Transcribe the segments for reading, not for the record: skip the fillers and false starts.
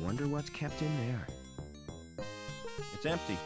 wonder what's kept in there. It's empty.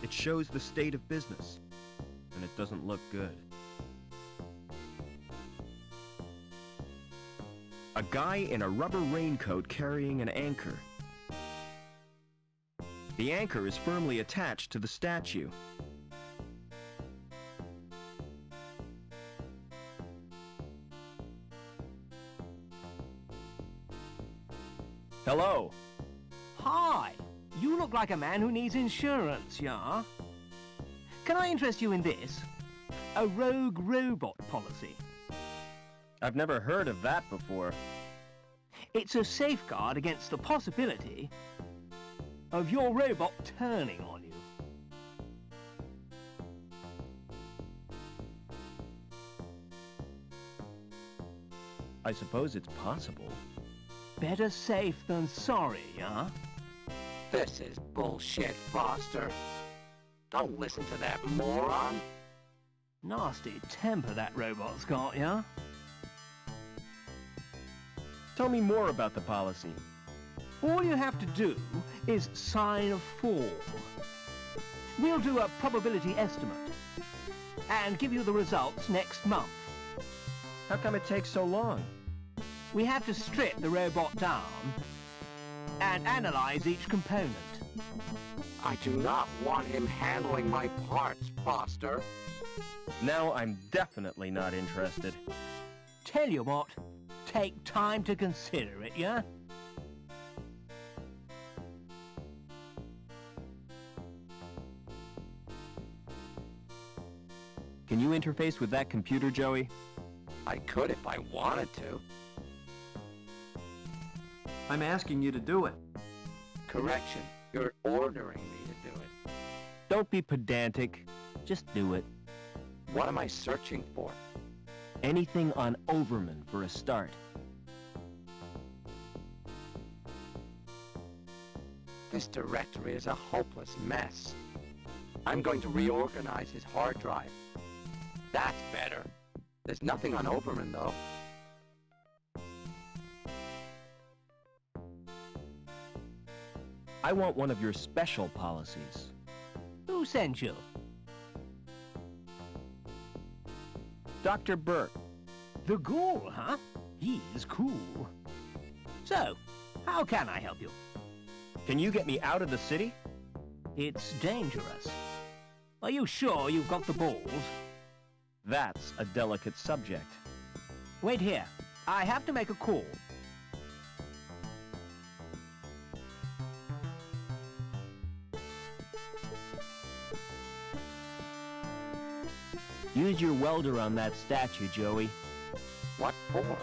It shows the state of business, and it doesn't look good. A guy in a rubber raincoat carrying an anchor. The anchor is firmly attached to the statue. Hello. Hi. You look like a man who needs insurance, yeah? Can I interest you in this? A rogue robot policy. I've never heard of that before. It's a safeguard against the possibility of your robot turning on you. I suppose it's possible. Better safe than sorry, yeah? This is bullshit, Foster. Don't listen to that moron. Nasty temper that robot's got, yeah? Tell me more about the policy. All you have to do is sign a form. We'll do a probability estimate and give you the results next month. How come it takes so long? We have to strip the robot down and analyze each component. I do not want him handling my parts, Foster. Now I'm definitely not interested. Tell you what, take time to consider it, yeah? Can you interface with that computer, Joey? I could if I wanted to. I'm asking you to do it. Correction, you're ordering me to do it. Don't be pedantic. Just do it. What am I searching for? Anything on Overman for a start. This directory is a hopeless mess. I'm going to reorganize his hard drive. That's better. There's nothing on Overman, though. I want one of your special policies. Who sent you? Dr. Burke. The ghoul, huh? He's cool. So, how can I help you? Can you get me out of the city? It's dangerous. Are you sure you've got the balls? That's a delicate subject. Wait here. I have to make a call. Use your welder on that statue, Joey. What for?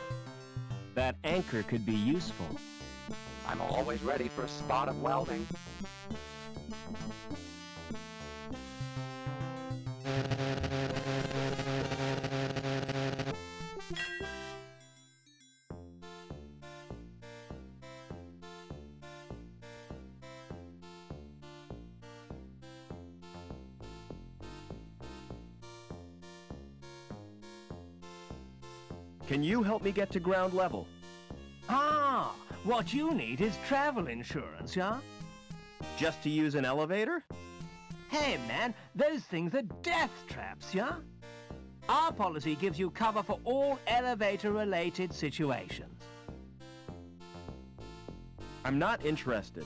That anchor could be useful. I'm always ready for a spot of welding. Can you help me get to ground level? Ah, what you need is travel insurance, yeah? Just to use an elevator? Hey, man, those things are death traps, yeah? Our policy gives you cover for all elevator-related situations. I'm not interested.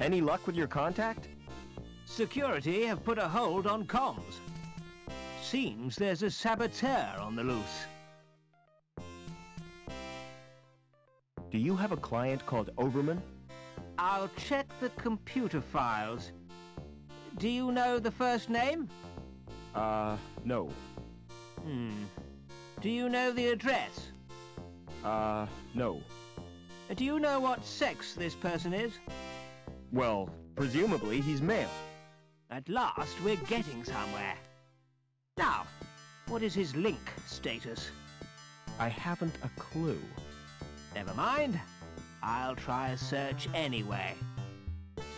Any luck with your contact? Security have put a hold on comms. Seems there's a saboteur on the loose. Do you have a client called Overman? I'll check the computer files. Do you know the first name? No. Do you know the address? No. Do you know what sex this person is? Well, presumably he's male. At last, we're getting somewhere. Now, what is his link status? I haven't a clue. Never mind. I'll try a search anyway.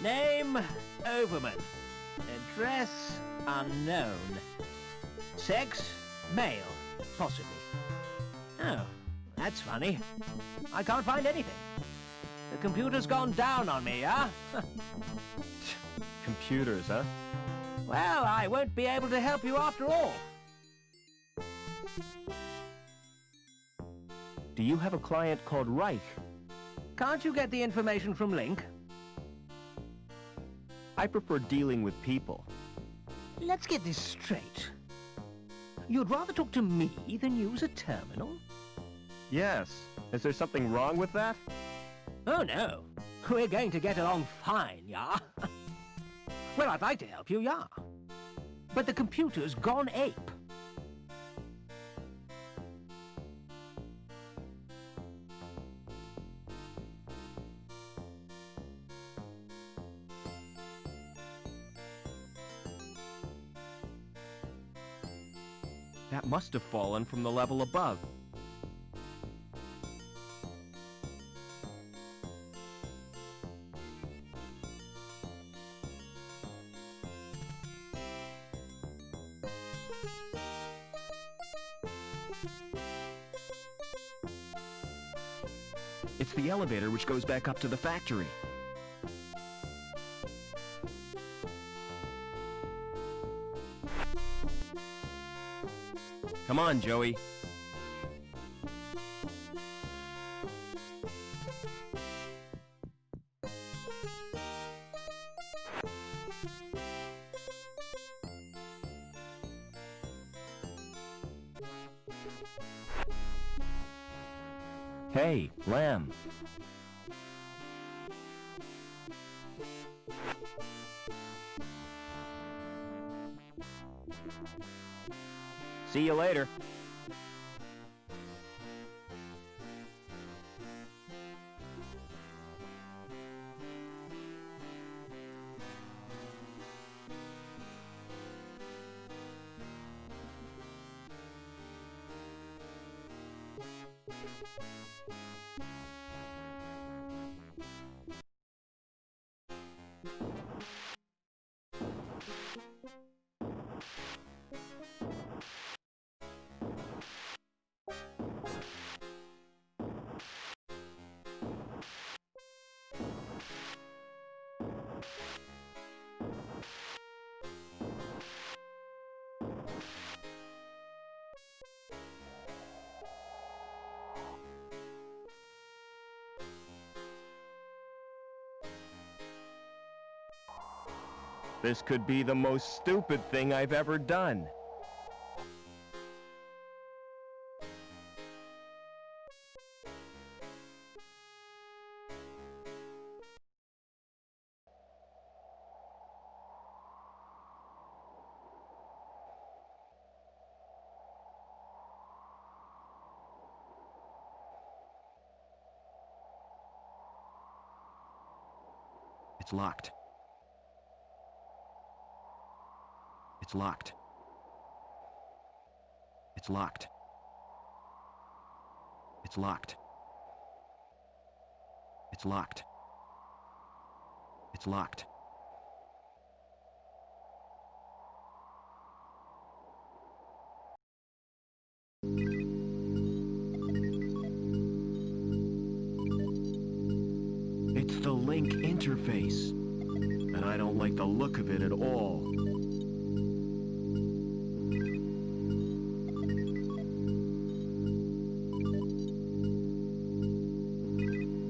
Name, Overman. Address, unknown. Sex, male, possibly. Oh, that's funny. I can't find anything. The computer's gone down on me, huh? Computers, huh? Well, I won't be able to help you after all. Do you have a client called Reich? Can't you get the information from Link? I prefer dealing with people. Let's get this straight. You'd rather talk to me than use a terminal? Yes. Is there something wrong with that? Oh, no. We're going to get along fine, yeah? Well, I'd like to help you, yeah. But the computer's gone ape. That must have fallen from the level above. It's the elevator which goes back up to the factory. Come on, Joey. Hey, Lamb. See you later. This could be the most stupid thing I've ever done. It's locked. It's locked. It's locked. It's locked. It's locked. It's locked. It's the link interface, and I don't like the look of it at all.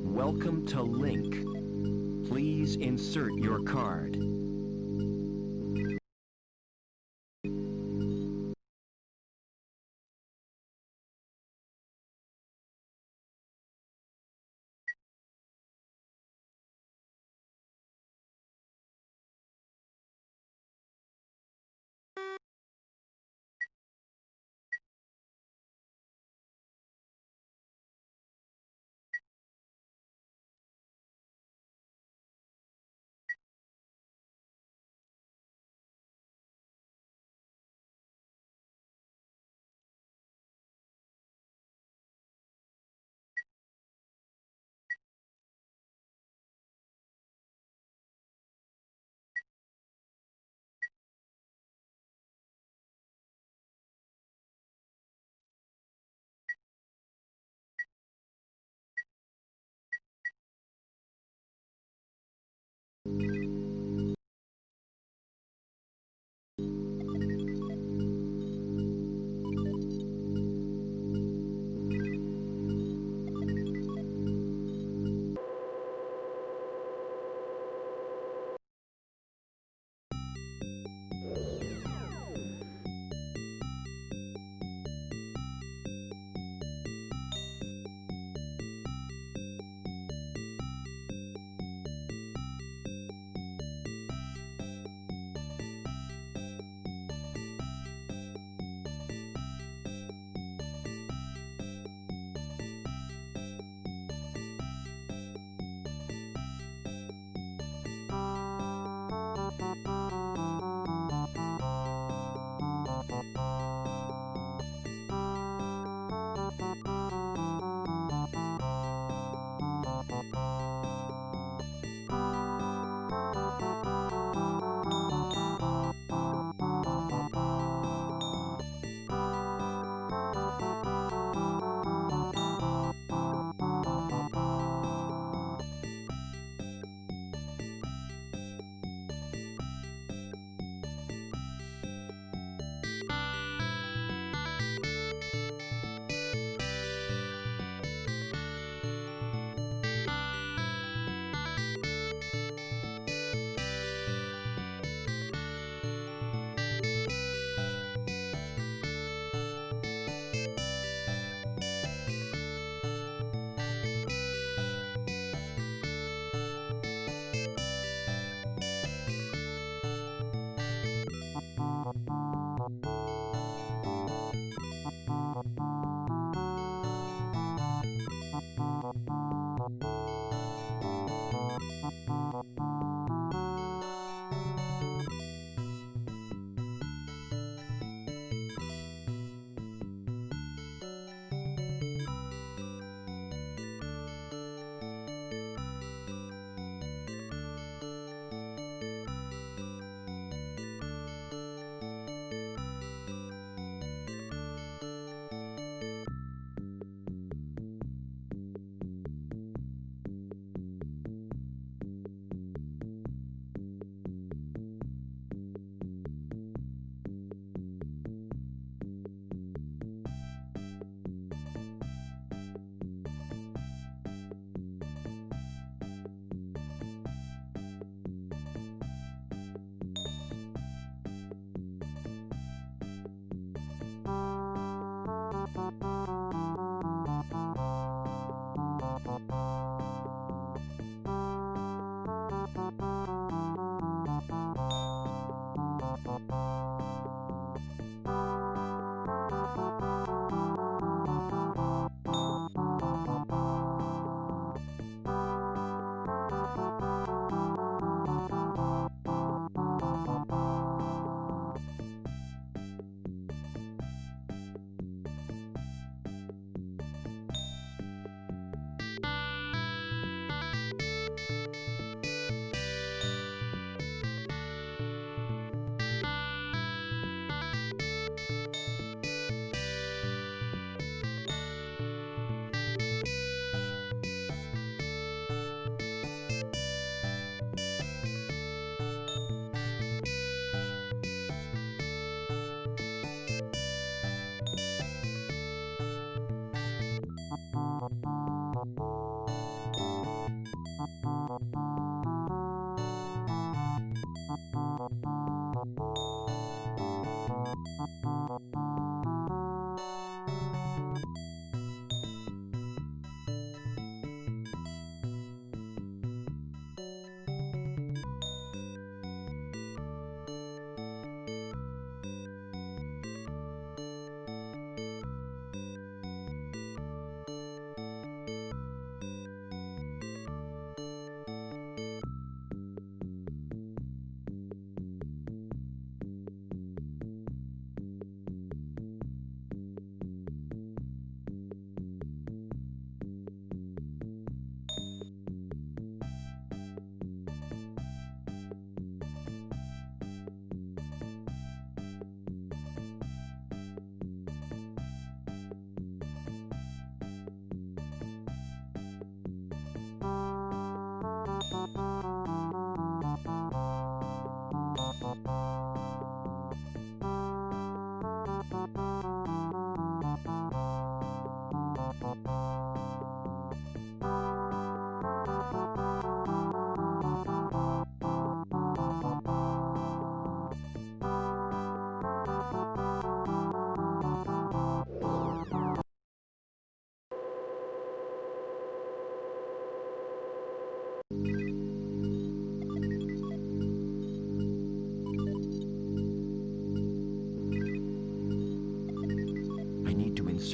Welcome to Link. Please insert your card.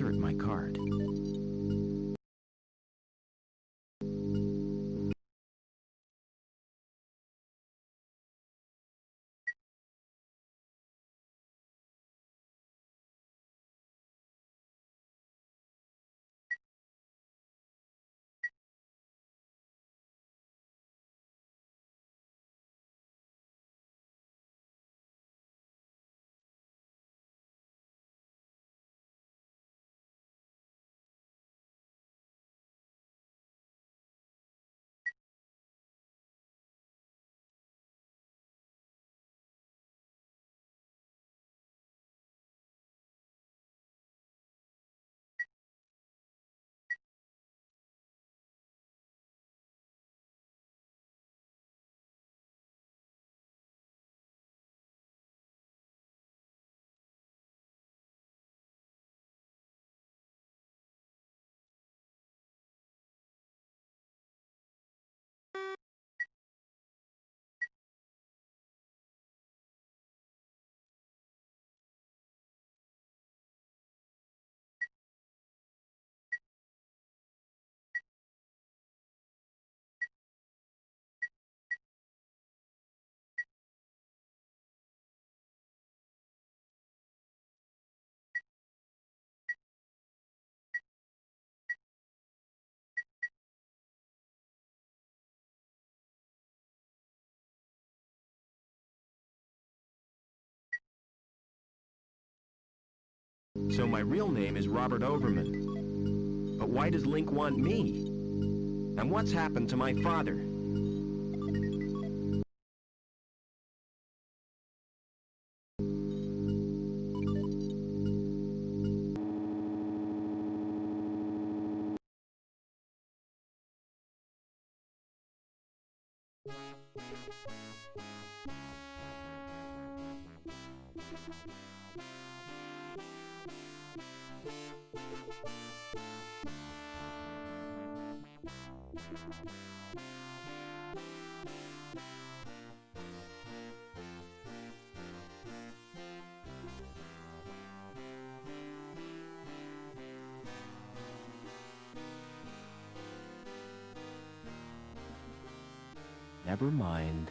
insert my card. So my real name is Robert Overman. But why does Link want me? And what's happened to my father? Never mind.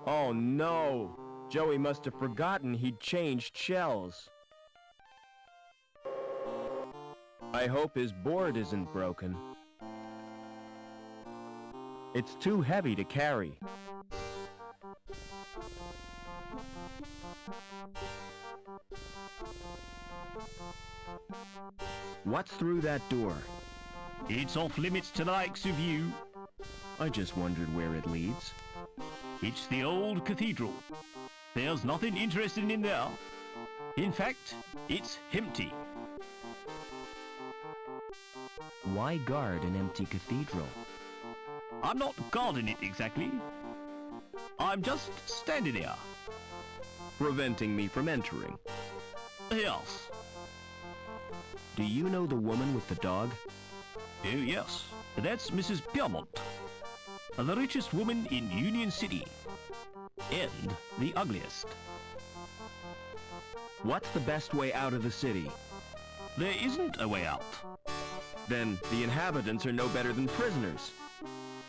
Oh no! Joey must have forgotten he'd changed shells. I hope his board isn't broken. It's too heavy to carry. What's through that door? It's off limits to the likes of you. I just wondered where it leads. It's the old cathedral. There's nothing interesting in there. In fact, it's empty. Why guard an empty cathedral? I'm not guarding it exactly. I'm just standing there. Preventing me from entering. Yes. Do you know the woman with the dog? Oh yes, that's Mrs. Piermont. The richest woman in Union City. And the ugliest. What's the best way out of the city? There isn't a way out. Then the inhabitants are no better than prisoners.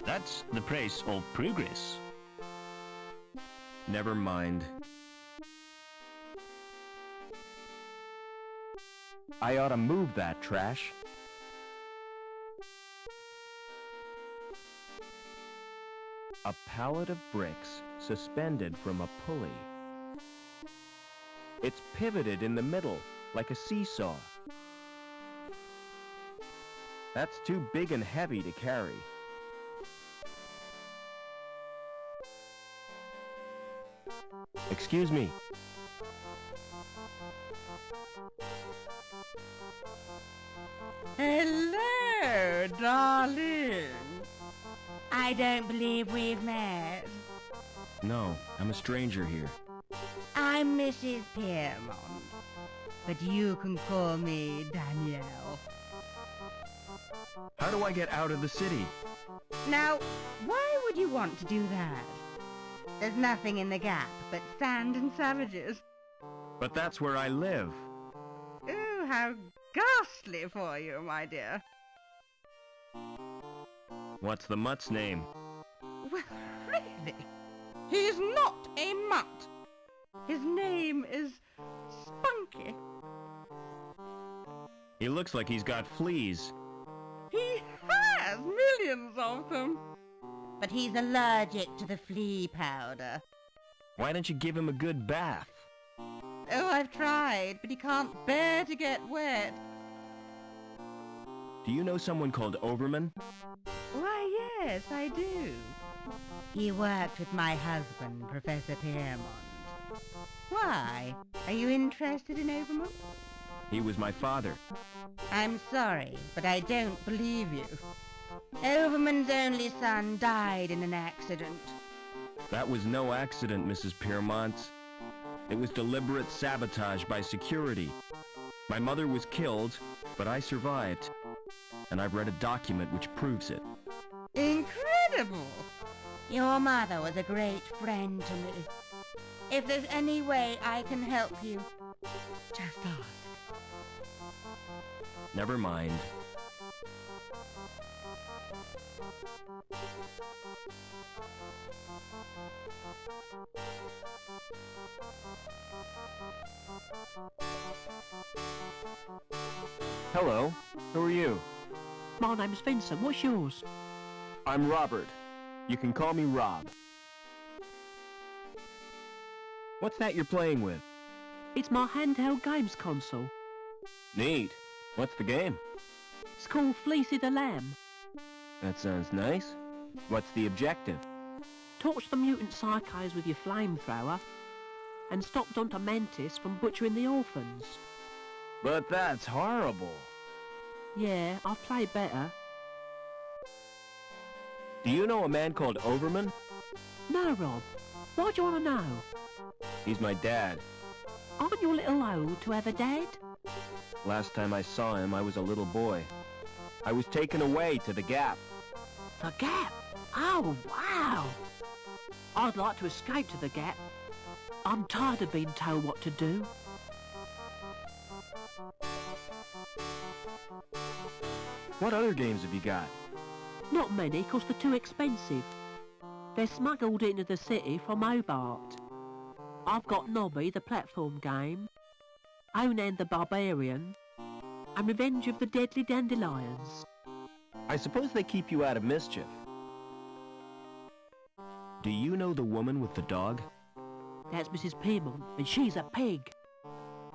That's the price of progress. Never mind. I ought to move that trash. A pallet of bricks suspended from a pulley. It's pivoted in the middle, like a seesaw. That's too big and heavy to carry. Excuse me. Hello, darling. I don't believe we've met. No, I'm a stranger here. I'm Mrs. Piermont, but you can call me Danielle. How do I get out of the city? Now, why would you want to do that? There's nothing in the gap but sand and savages. But that's where I live. Oh, how ghastly for you, my dear. What's the mutt's name? Well, really? He's not a mutt. His name is Spunky. He looks like he's got fleas. He has millions of them. But he's allergic to the flea powder. Why don't you give him a good bath? Oh, I've tried, but he can't bear to get wet. Do you know someone called Overman? Why, yes, I do. He worked with my husband, Professor Piermont. Why? Are you interested in Overman? He was my father. I'm sorry, but I don't believe you. Overman's only son died in an accident. That was no accident, Mrs. Piermont. It was deliberate sabotage by security. My mother was killed, but I survived. And I've read a document which proves it. Incredible! Your mother was a great friend to me. If there's any way I can help you, just ask. Never mind. Hello, who are you? My name's Vincent. What's yours? I'm Robert. You can call me Rob. What's that you're playing with? It's my handheld games console. Neat. What's the game? It's called Fleecy the Lamb. That sounds nice. What's the objective? Torch the mutant psychos with your flamethrower and stop Dr. Mantis from butchering the orphans. But that's horrible. Yeah, I've played better. Do you know a man called Overman? No, Rob. Why do you want to know? He's my dad. Aren't you a little old to have a dad? Last time I saw him, I was a little boy. I was taken away to the Gap. The Gap? Oh, wow! I'd like to escape to the Gap. I'm tired of being told what to do. What other games have you got? Not many, 'cause they're too expensive. They're smuggled into the city from Hobart. I've got Nobby, the platform game, Onan the Barbarian, and Revenge of the Deadly Dandelions. I suppose they keep you out of mischief. Do you know the woman with the dog? That's Mrs. Piermont, and she's a pig.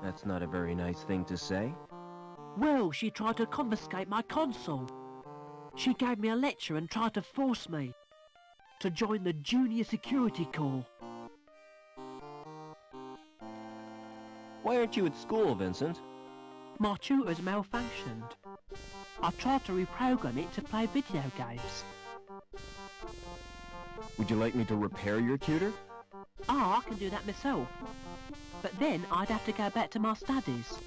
That's not a very nice thing to say. Well, she tried to confiscate my console. She gave me a lecture and tried to force me to join the Junior Security Corps. Why aren't you at school, Vincent? My tutor's malfunctioned. I tried to reprogram it to play video games. Would you like me to repair your tutor? I can do that myself. But then I'd have to go back to my studies.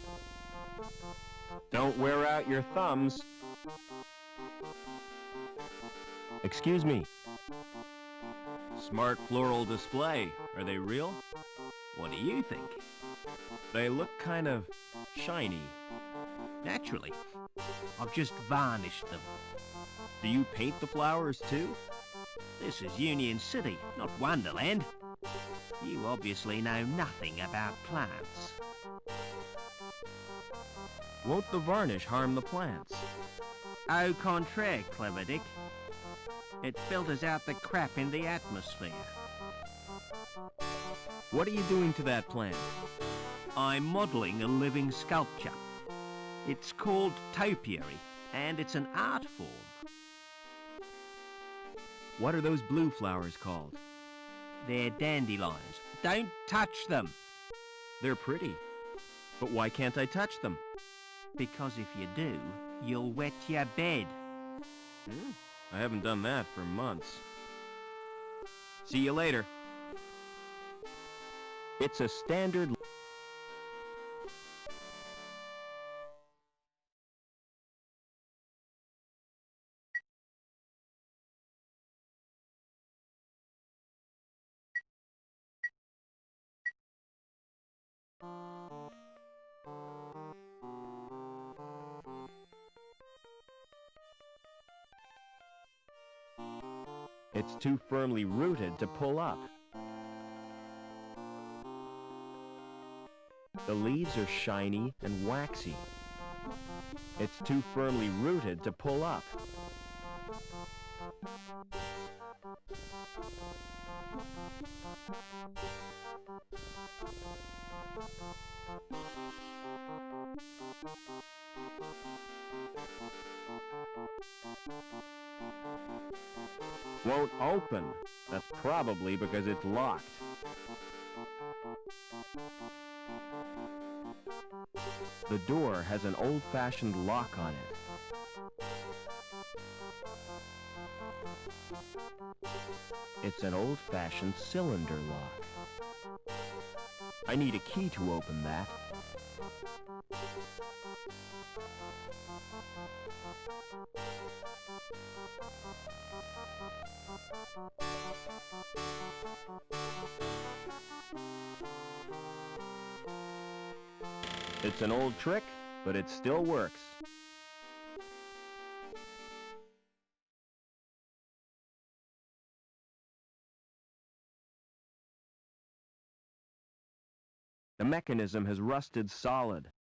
Don't wear out your thumbs. Excuse me. Smart floral display. Are they real? What do you think? They look kind of shiny. Naturally. I've just varnished them. Do you paint the flowers too? This is Union City, not Wonderland. You obviously know nothing about plants. Won't the varnish harm the plants? Au contraire, Clever Dick. It filters out the crap in the atmosphere. What are you doing to that plant? I'm modelling a living sculpture. It's called topiary, and it's an art form. What are those blue flowers called? They're dandelions. Don't touch them, They're pretty. But why can't I touch them? because if you do, you'll wet your bed. I haven't done that for months. See you later. It's a standard... It's too firmly rooted to pull up. The leaves are shiny and waxy. It's too firmly rooted to pull up. Won't open. That's probably because it's locked. The door has an old-fashioned lock on it. It's an old-fashioned cylinder lock. I need a key to open that. It's an old trick, but it still works. The mechanism has rusted solid.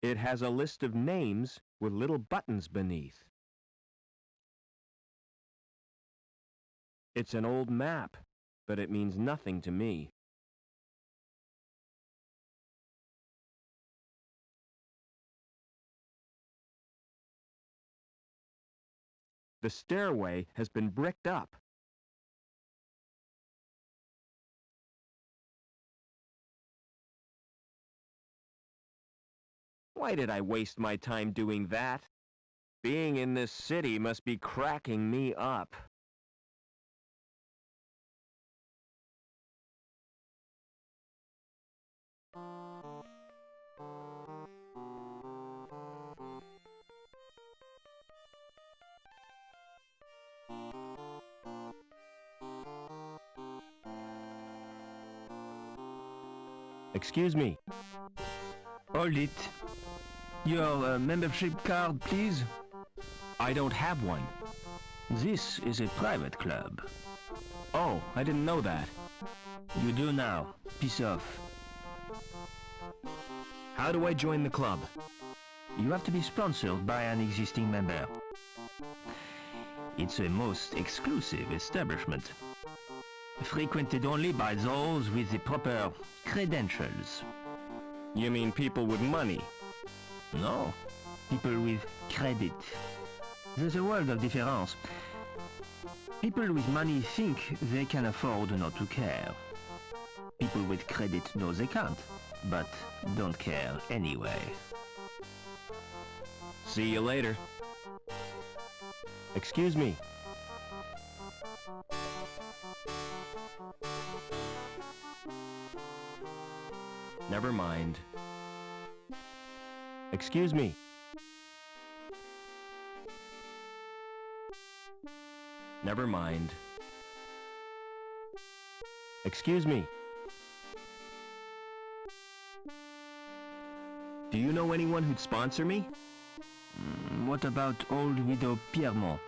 It has a list of names with little buttons beneath. It's an old map, but it means nothing to me. The stairway has been bricked up. Why did I waste my time doing that? Being in this city must be cracking me up. Excuse me. Hold it. Your membership card, please. I don't have one. This is a private club. Oh, I didn't know that. You do now. Piss off. How do I join the club? You have to be sponsored by an existing member. It's a most exclusive establishment, frequented only by those with the proper credentials. You mean people with money? No, people with credit. There's a world of difference. People with money think they can afford not to care. People with credit know they can't, but don't care anyway. See you later. Excuse me. Never mind. Excuse me. Never mind. Excuse me. Do you know anyone who'd sponsor me? What about old widow Piermont?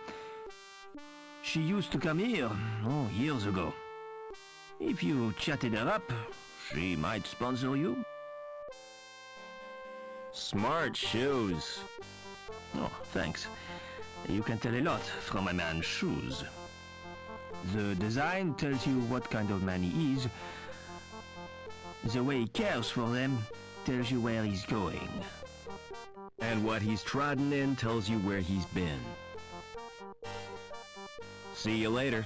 She used to come here, years ago. If you chatted her up, she might sponsor you. Smart shoes. Oh, thanks. You can tell a lot from a man's shoes. The design tells you what kind of man he is. The way he cares for them tells you where he's going. And what he's trodden in tells you where he's been. See you later.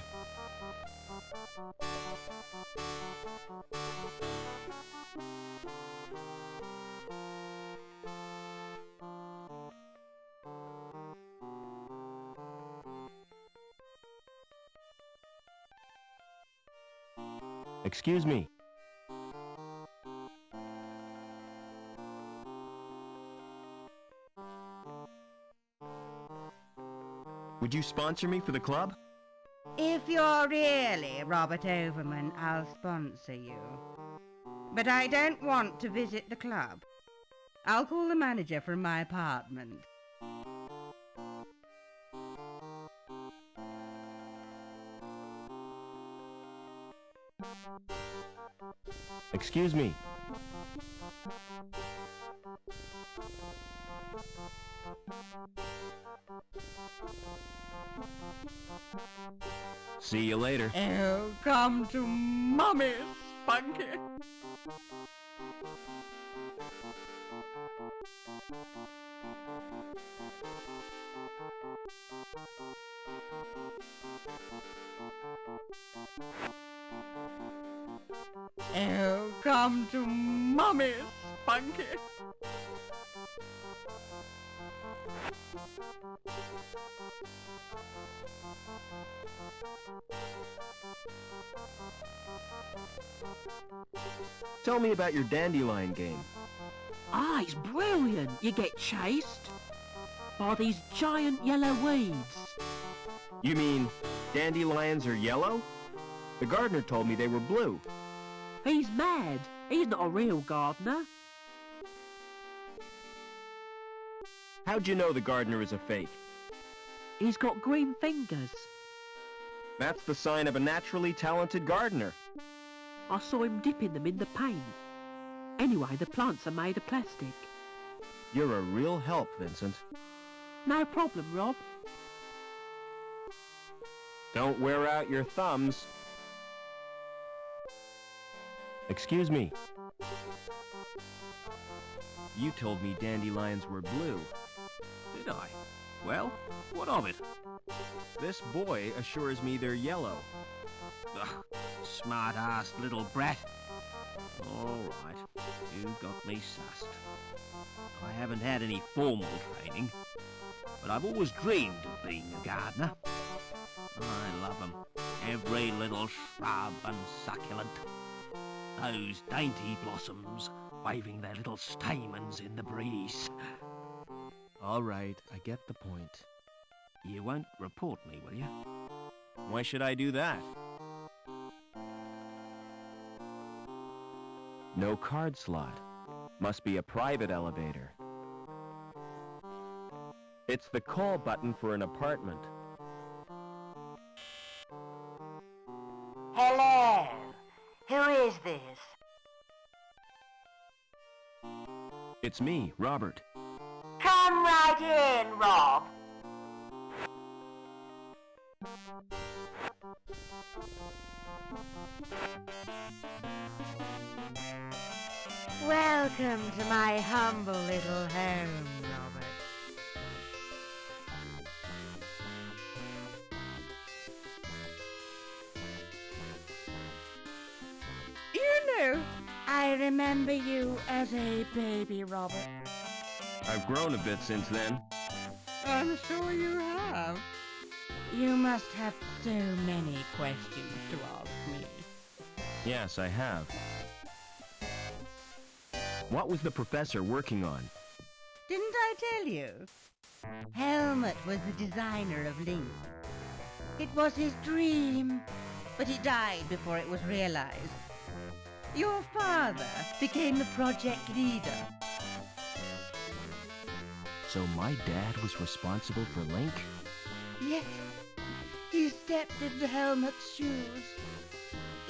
Excuse me. Would you sponsor me for the club? If you're really Robert Overman, I'll sponsor you. But I don't want to visit the club. I'll call the manager from my apartment. Excuse me. See you later. Oh, come to Mummy, Spunky. Oh, come to Mummy, Spunky. Tell me about your dandelion game. Ah, it's brilliant. You get chased by these giant yellow weeds. You mean dandelions are yellow? The gardener told me they were blue. He's mad. He's not a real gardener. How'd you know the gardener is a fake? He's got green fingers. That's the sign of a naturally talented gardener. I saw him dipping them in the paint. Anyway, the plants are made of plastic. You're a real help, Vincent. No problem, Rob. Don't wear out your thumbs. Excuse me. You told me dandelions were blue. Did I? Well, what of it? This boy assures me they're yellow. Ugh, smart-assed little brat. All right, you got me sussed. I haven't had any formal training, but I've always dreamed of being a gardener. I love 'em. Every little shrub and succulent. Those dainty blossoms waving their little stamens in the breeze. All right, I get the point. You won't report me, will you? Why should I do that? No card slot. Must be a private elevator. It's the call button for an apartment. Hello. Who is this? It's me, Robert. Come right in, Rob. Welcome to my humble little home, Robert. You know, I remember you as a baby, Robert. I've grown a bit since then. I'm sure you have. You must have so many questions to ask me. Yes, I have. What was the professor working on? Didn't I tell you? Helmut was the designer of Link. It was his dream, but he died before it was realized. Your father became the project leader. So my dad was responsible for Link? Yes, he stepped into Helmut's shoes.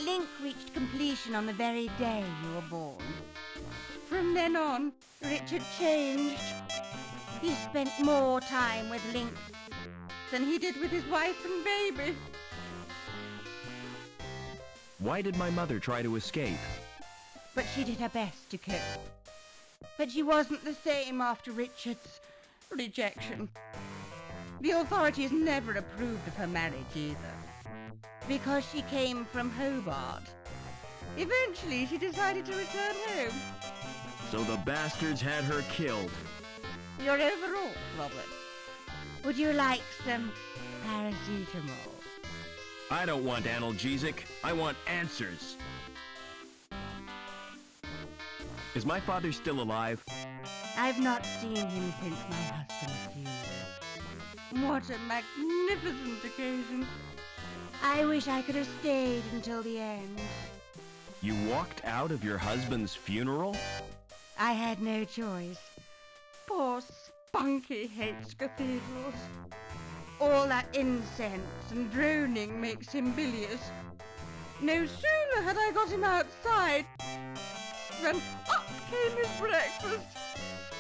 Link reached completion on the very day you were born. From then on, Richard changed. He spent more time with Link than he did with his wife and baby. Why did my mother try to escape? But she did her best to cope. But she wasn't the same after Richard's rejection. The authorities never approved of her marriage either, because she came from Hobart. Eventually, she decided to return home. So the bastards had her killed. You're overwrought, Robert. Would you like some paracetamol? I don't want analgesic. I want answers. Is my father still alive? I've not seen him since my husband's funeral. What a magnificent occasion. I wish I could have stayed until the end. You walked out of your husband's funeral? I had no choice. Poor Spunky hates cathedrals. All that incense and droning makes him bilious. No sooner had I got him outside than up came his breakfast.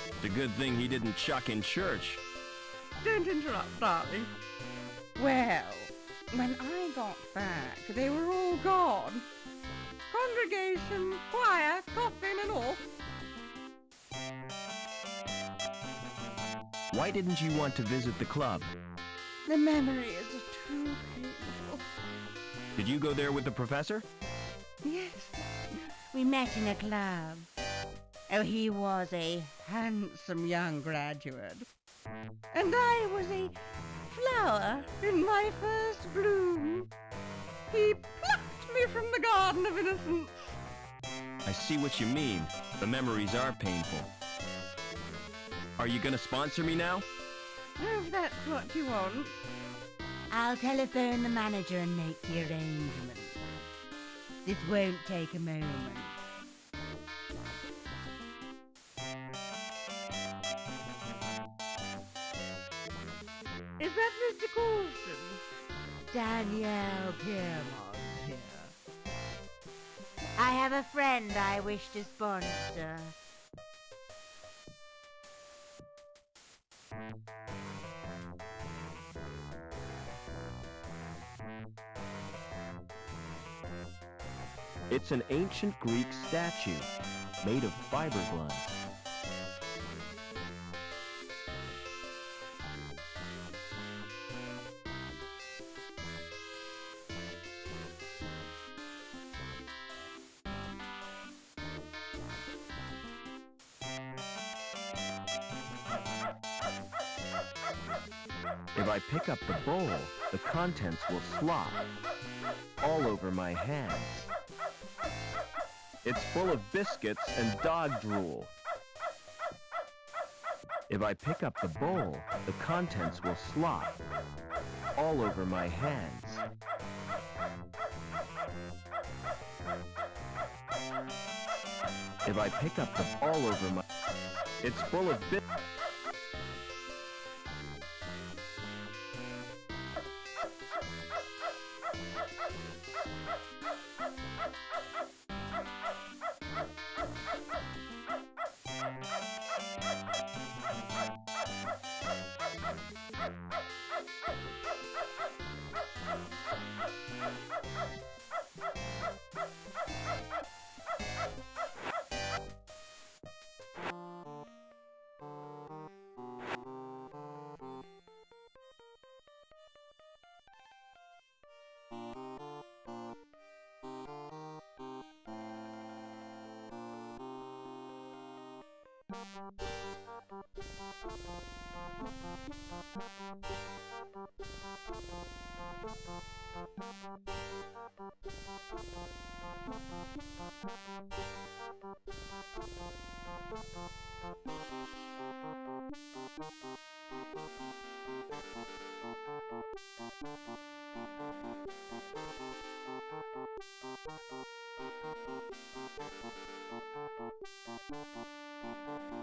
It's a good thing he didn't chuck in church. Don't interrupt, darling. Well, when I got back, they were all gone. Congregation, choir, coffin and all. Why didn't you want to visit the club? The memory is too painful. Did you go there with the professor? Yes, we met in a club. Oh, he was a handsome young graduate. And I was a flower in my first bloom. He plucked me from the garden of innocence. I see what you mean. The memories are painful. Are you gonna sponsor me now? If that's what you want. I'll telephone the manager and make the arrangements. This won't take a moment. Is that Mr. Coulson? Danielle Piermont here. I have a friend I wish to sponsor. It's an ancient Greek statue made of fiberglass. If I pick up the bowl, the contents will slop all over my hands. It's full of biscuits and dog drool. If I pick up the bowl, the contents will slop all over my hands. If I pick up the all over my... It's full of biscuits.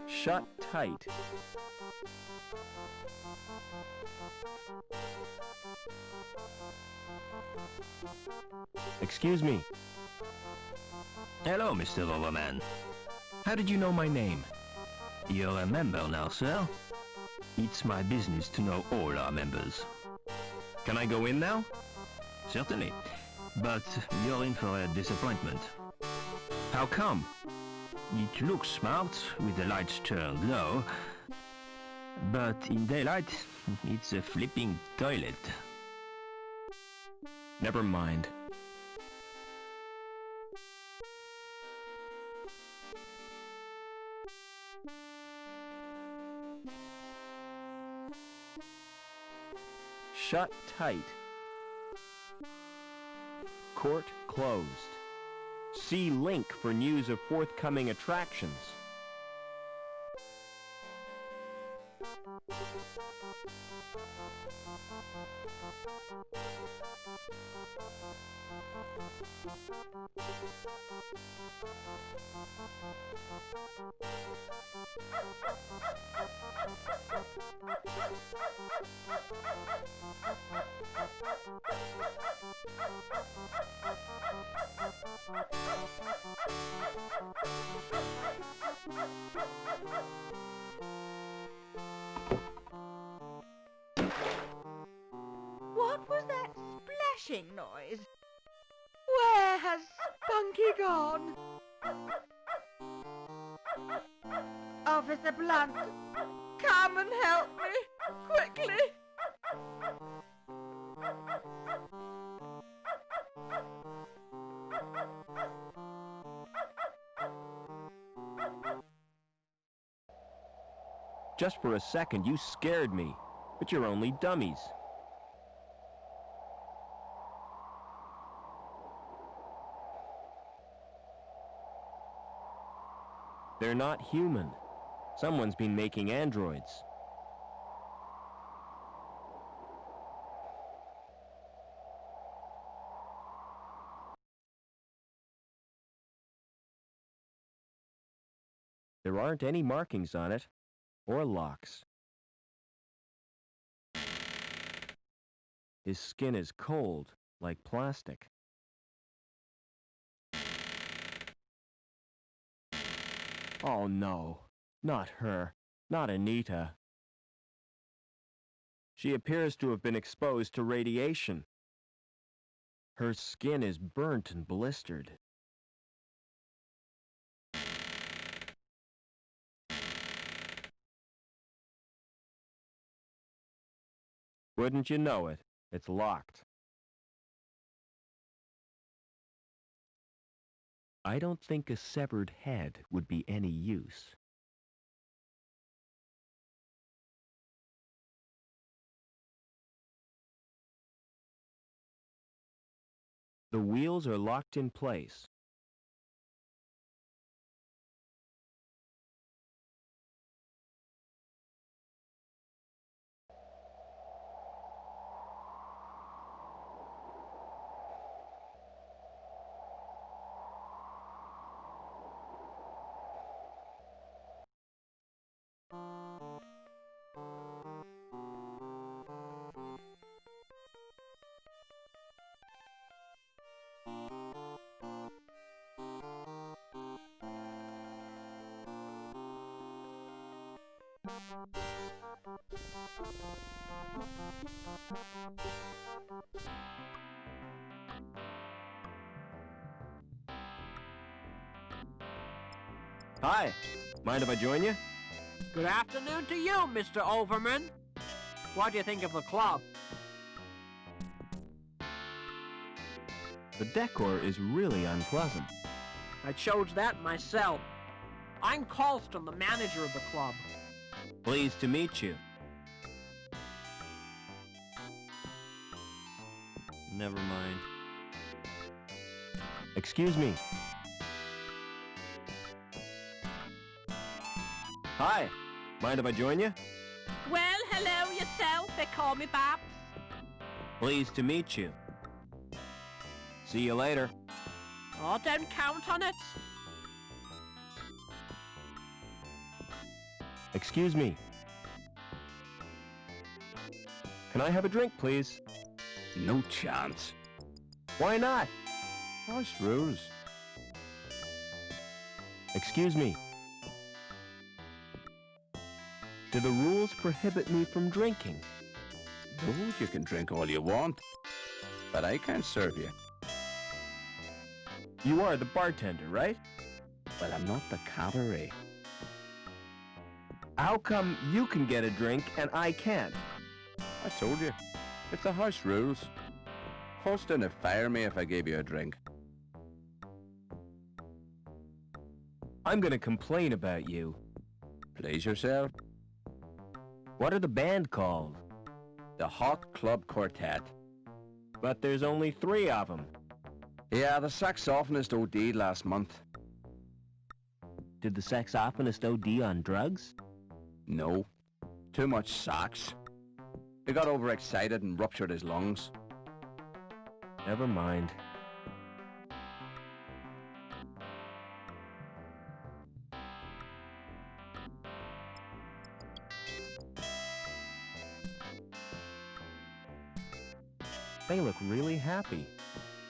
Shut tight. Excuse me. Hello, Mr. Overman. How did you know my name? You're a member now, sir. It's my business to know all our members. Can I go in now? Certainly. but you're in for a disappointment. How come? It looks smart with the lights turned low, but in daylight, it's a flipping toilet. Never mind. Shut tight. Court closed. See link for news of forthcoming attractions. What was that splashing noise? Where has Spunky gone? Officer Blunt, come and help me, quickly. Just for a second, you scared me, but you're only dummies. They're not human. Someone's been making androids. There aren't any markings on it, or locks. His skin is cold, like plastic. Oh no, not her, not Anita. She appears to have been exposed to radiation. Her skin is burnt and blistered. Wouldn't you know it? It's locked. I don't think a severed head would be any use. The wheels are locked in place. Hi, mind if I join you? Good afternoon to you, Mr. Overman. What do you think of the club? The decor is really unpleasant. I chose that myself. I'm Colston, the manager of the club. Pleased to meet you. Never mind. Excuse me. Hi, mind if I join you? Well, hello yourself. They call me Babs. Pleased to meet you. See you later. Oh, don't count on it. Excuse me. Can I have a drink, please? No chance. Why not? House rules. Excuse me. Do the rules prohibit me from drinking? No, you can drink all you want, but I can't serve you. You are the bartender, right? Well, I'm not the cabaret. How come you can get a drink and I can't? I told you. It's the house rules. Holston would fire me if I gave you a drink. I'm gonna complain about you. Please yourself. What are the band called? The Hot Club Quartet. But there's only 3 of them. Yeah, the saxophonist OD'd last month. Did the saxophonist OD on drugs? No. Too much sax. He got overexcited and ruptured his lungs. Never mind. They look really happy.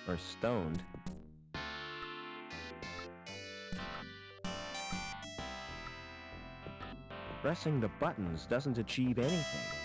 Or stoned. Pressing the buttons doesn't achieve anything.